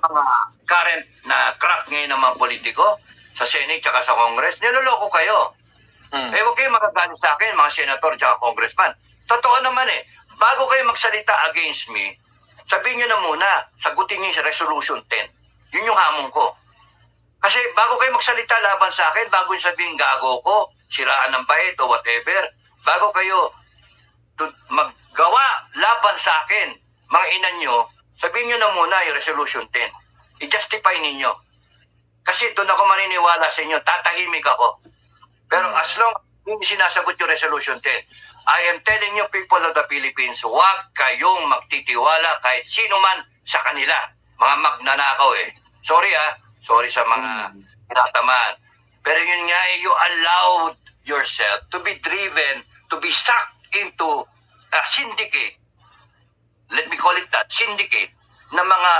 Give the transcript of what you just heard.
sa mga current na crap ngayon ng mga politiko, sa Senate tsaka sa Congress, niloloko kayo. Eh, huwag kayo magagalit sa akin, mga senator tsaka congressman. Totoo naman eh, bago kayo magsalita against me, sabihin nyo na muna, sagutin nyo yung Resolution 10. Yun yung hamon ko. Kasi bago kayo magsalita laban sa akin, bago yung sabihin gago ko, siraan ng bait o whatever, bago kayo maggawa laban sa akin, mga inan nyo, sabihin nyo na muna yung Resolution 10. I-justify ninyo. Kasi doon ako maniniwala sa inyo, tatahimik ako. Pero as long hindi sinasagot yung Resolution 10, I am telling you people of the Philippines, huwag kayong magtitiwala kahit sino man sa kanila. Mga magnanakaw eh. Sorry sorry sa mga tinatamaan. Pero yun nga you allowed yourself to be driven, to be sucked into a syndicate. Let me call it that, syndicate, na mga